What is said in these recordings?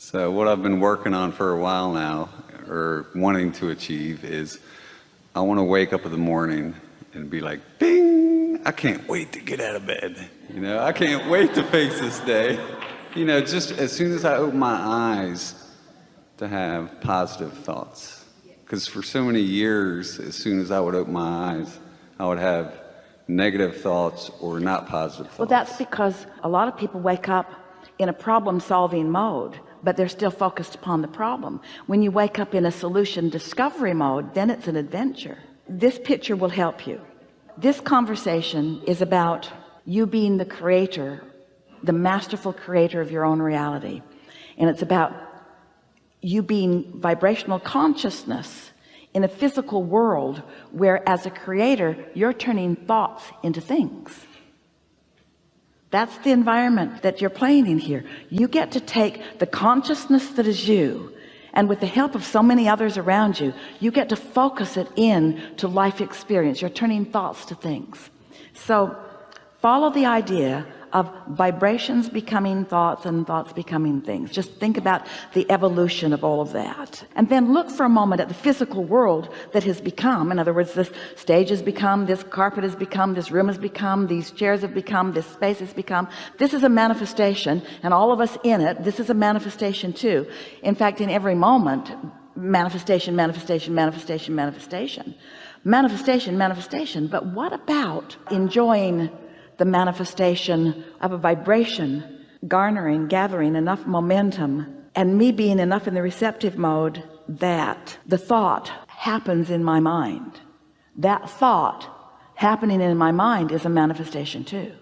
So what I've been working on for a while now, or wanting to achieve, is I want to wake up in the morning and be like, ding, I can't wait to get out of bed. I can't wait to face this day. Just as soon as I open my eyes, to have positive thoughts. Because for so many years, as soon as I would open my eyes, I would have negative thoughts or not positive thoughts. Well, that's because a lot of people wake up in a problem-solving mode, but they're still focused upon the problem. When you wake up in a solution discovery mode, then it's an adventure. This picture will help you. This conversation is about you being the creator, the masterful creator of your own reality. And it's about you being vibrational consciousness in a physical world where, as a creator, you're turning thoughts into things. That's the environment that you're playing in here. You get to take the consciousness that is you, and with the help of so many others around you, you get to focus it in to life experience. You're turning thoughts to things. So follow the idea of vibrations becoming thoughts and thoughts becoming things. Just think about the evolution of all of that, and then look for a moment at the physical world that has become. In other words, this stage has become, this carpet has become, this room has become, these chairs have become, this space has become. This is a manifestation, and all of us in it, this is a manifestation too. In fact, in every moment, manifestation, manifestation, manifestation, manifestation, manifestation, manifestation. But what about enjoying the manifestation of a vibration gathering enough momentum, and me being enough in the receptive mode that the thought happens in my mind? That thought happening in my mind is a manifestation too.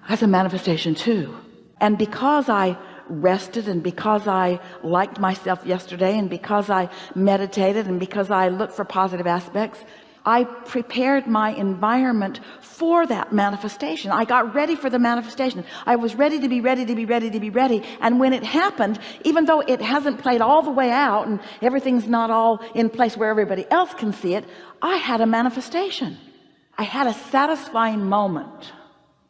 That's a manifestation too. And because I rested, and because I liked myself yesterday, and because I meditated, and because I looked for positive aspects, I prepared my environment for that manifestation. I got ready for the manifestation. I was ready to be ready to be ready to be ready. And when it happened, even though it hasn't played all the way out and everything's not all in place where everybody else can see it, I had a manifestation. I had a satisfying moment.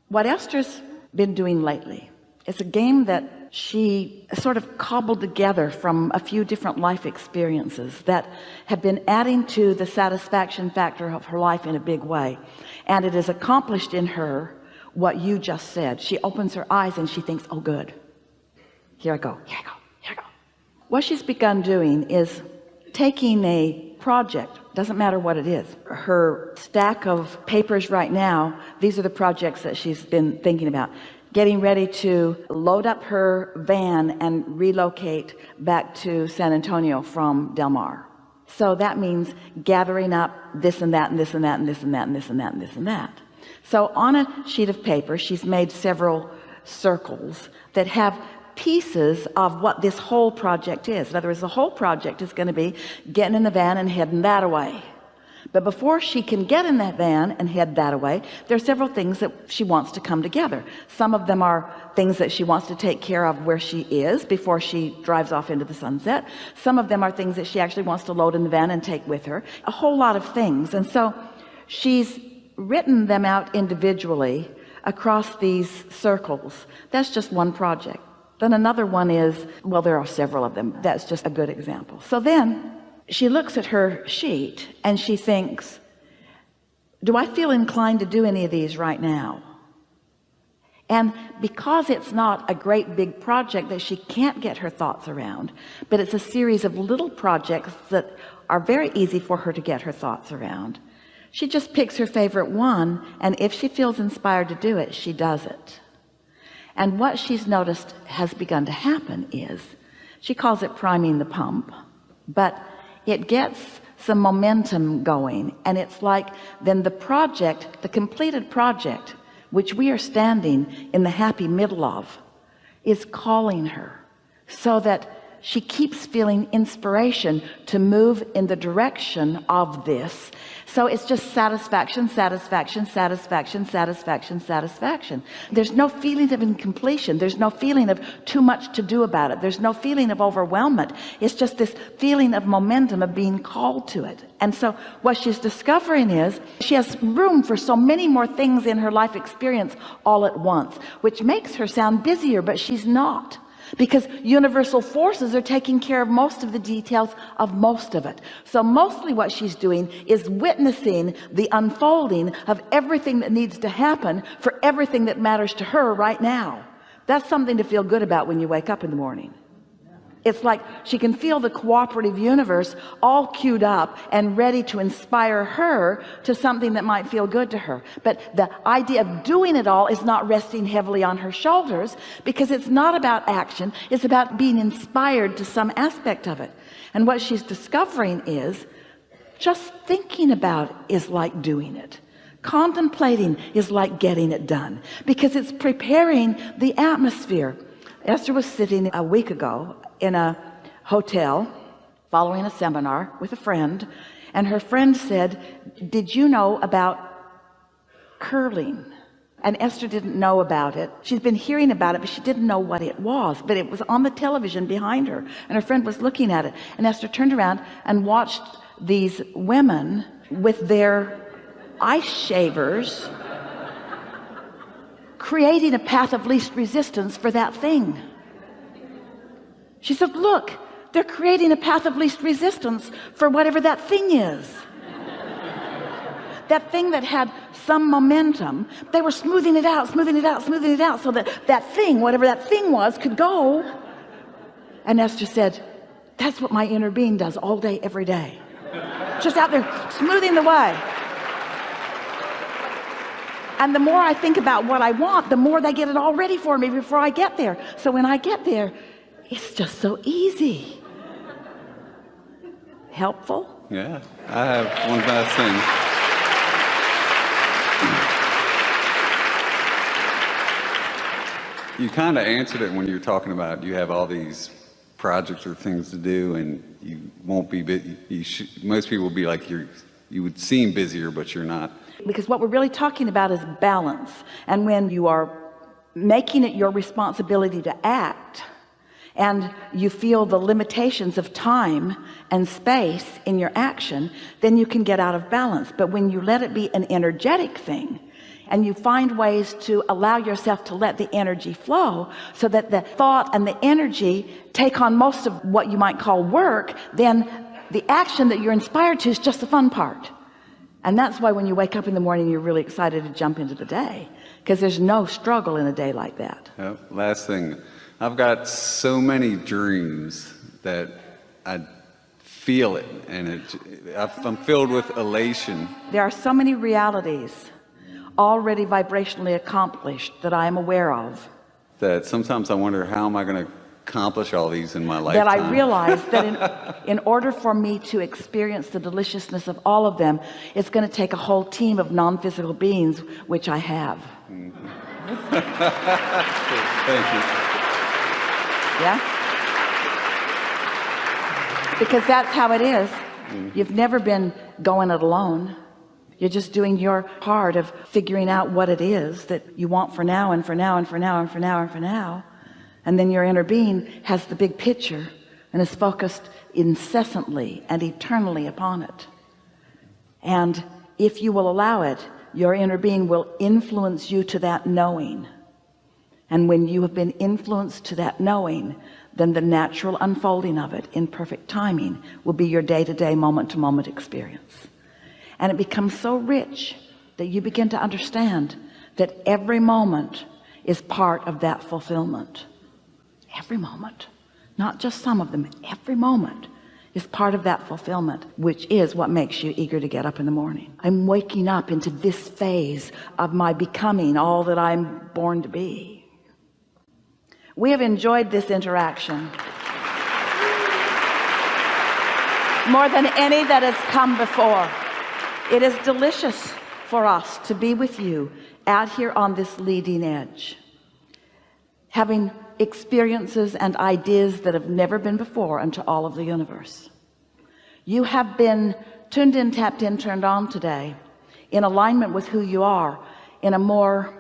What Esther's been doing lately, it's a game that she sort of cobbled together from a few different life experiences that have been adding to the satisfaction factor of her life in a big way. And it has accomplished in her what you just said. She opens her eyes and she thinks, oh good, here I go, here I go, here I go. What she's begun doing is taking a project, doesn't matter what it is, her stack of papers right now, these are the projects that she's been thinking about. Getting ready to load up her van and relocate back to San Antonio from Del Mar. So that means gathering up this and that and this and that and this and that and this and that and this and that. So on a sheet of paper, she's made several circles that have pieces of what this whole project is. In other words, the whole project is going to be getting in the van and heading that away. But before she can get in that van and head that away, there are several things that she wants to come together. Some of them are things that she wants to take care of where she is before she drives off into the sunset. Some of them are things that she actually wants to load in the van and take with her. A whole lot of things. And so she's written them out individually across these circles. That's just one project. Then another one is, well, there are several of them. That's just a good example. So then she looks at her sheet and she thinks, do I feel inclined to do any of these right now? And because it's not a great big project that she can't get her thoughts around, but it's a series of little projects that are very easy for her to get her thoughts around, she just picks her favorite one, and if she feels inspired to do it, she does it. And what she's noticed has begun to happen is, she calls it priming the pump, but it gets some momentum going, and it's like then the project, the completed project, which we are standing in the happy middle of, is calling her, so that she keeps feeling inspiration to move in the direction of this. So it's just satisfaction, satisfaction, satisfaction, satisfaction, satisfaction. There's no feeling of incompletion. There's no feeling of too much to do about it. There's no feeling of overwhelmment. It's just this feeling of momentum, of being called to it. And so what she's discovering is she has room for so many more things in her life experience all at once, which makes her sound busier, but she's not. because universal forces are taking care of most of the details of most of it. So mostly what she's doing is witnessing the unfolding of everything that needs to happen for everything that matters to her right now. That's something to feel good about when you wake up in the morning. It's like she can feel the cooperative universe all queued up and ready to inspire her to something that might feel good to her. But the idea of doing it all is not resting heavily on her shoulders, because it's not about action. It's about being inspired to some aspect of it. And what she's discovering is just thinking about it is like doing it. Contemplating is like getting it done, because it's preparing the atmosphere. Esther was sitting a week ago in a hotel following a seminar with a friend, and her friend said, did you know about curling? And Esther didn't know about it. She's been hearing about it, but she didn't know what it was. But it was on the television behind her, and her friend was looking at it, and Esther turned around and watched these women with their ice shavers creating a path of least resistance for that thing. She said, look, they're creating a path of least resistance for whatever that thing is. That thing that had some momentum, they were smoothing it out, smoothing it out, smoothing it out, so that that thing, whatever that thing was, could go. And Esther said, that's what my inner being does all day, every day. Just out there smoothing the way. And the more I think about what I want, the more they get it all ready for me before I get there. So when I get there, it's just so easy. Helpful? Yeah, I have one last thing. You kind of answered it when you were talking about you have all these projects or things to do, and you won't be most people will be like you would seem busier, but you're not. Because what we're really talking about is balance. And when you are making it your responsibility to act, and you feel the limitations of time and space in your action, then you can get out of balance. But when you let it be an energetic thing, and you find ways to allow yourself to let the energy flow, so that the thought and the energy take on most of what you might call work, then the action that you're inspired to is just the fun part. And that's why when you wake up in the morning, you're really excited to jump into the day, because there's no struggle in a day like that. Yep. Last thing, I've got so many dreams that I feel it, and I'm filled with elation. There are so many realities already vibrationally accomplished that I am aware of, that sometimes I wonder, how am I going to accomplish all these in my lifetime? That I realize that in order for me to experience the deliciousness of all of them, it's going to take a whole team of non-physical beings, which I have. Mm-hmm. Thank you. Yeah, because that's how it is. You've never been going it alone. You're just doing your part of figuring out what it is that you want for now, and for now, and for now, and for now, and for now. And then your inner being has the big picture and is focused incessantly and eternally upon it. And if you will allow it, your inner being will influence you to that knowing. And when you have been influenced to that knowing, then the natural unfolding of it in perfect timing will be your day-to-day, moment-to-moment experience. And it becomes so rich that you begin to understand that every moment is part of that fulfillment. Every moment, not just some of them, every moment is part of that fulfillment, which is what makes you eager to get up in the morning. I'm waking up into this phase of my becoming all that I'm born to be. We have enjoyed this interaction more than any that has come before. It is delicious for us to be with you out here on this leading edge, having experiences and ideas that have never been before into all of the universe. You have been tuned in, tapped in, turned on today in alignment with who you are in a more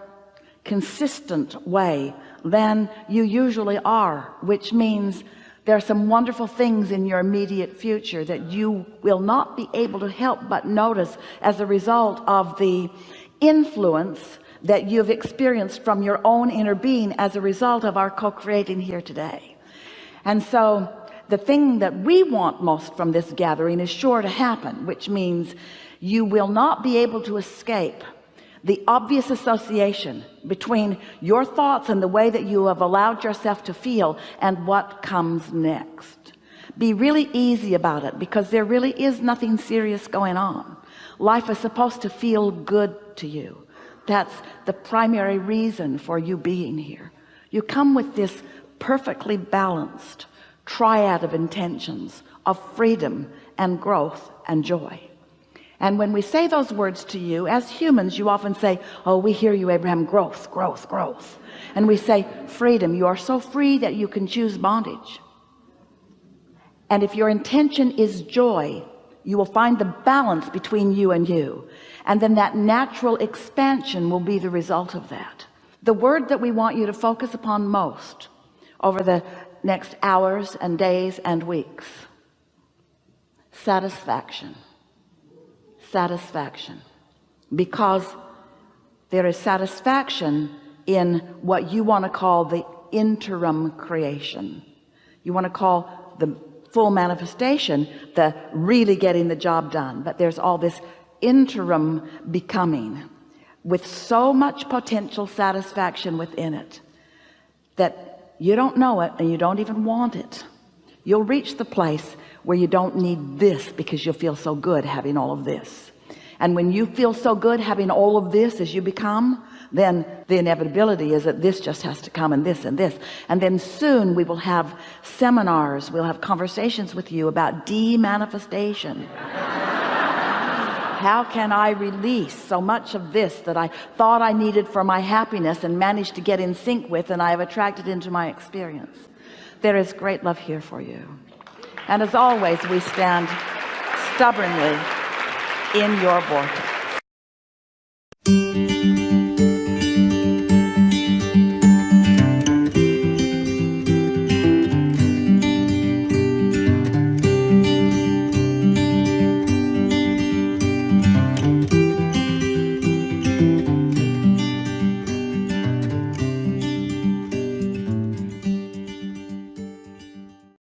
consistent way than you usually are, which means there are some wonderful things in your immediate future that you will not be able to help but notice as a result of the influence that you've experienced from your own inner being as a result of our co-creating here today. And so the thing that we want most from this gathering is sure to happen, which means you will not be able to escape the obvious association between your thoughts and the way that you have allowed yourself to feel and what comes next. Be really easy about it, because there really is nothing serious going on. Life is supposed to feel good to you. That's the primary reason for you being here. You come with this perfectly balanced triad of intentions of freedom and growth and joy. And when we say those words to you as humans, you often say, oh, we hear you, Abraham, growth, growth, growth. And we say freedom. You are so free that you can choose bondage. And if your intention is joy, you will find the balance between you and you, and then that natural expansion will be the result of that. The word that we want you to focus upon most over the next hours and days and weeks: satisfaction. Satisfaction. Because there is satisfaction in what you want to call the interim creation. You want to call the full manifestation the really getting the job done, but there's all this interim becoming with so much potential satisfaction within it that you don't know it and you don't even want it. You'll reach the place where you don't need this because you'll feel so good having all of this. And when you feel so good having all of this as you become, then the inevitability is that this just has to come, and this and this. And then soon we will have seminars, we'll have conversations with you about de-manifestation. How can I release so much of this that I thought I needed for my happiness and managed to get in sync with, and I have attracted into my experience? There is great love here for you. And as always, we stand stubbornly in your vortex.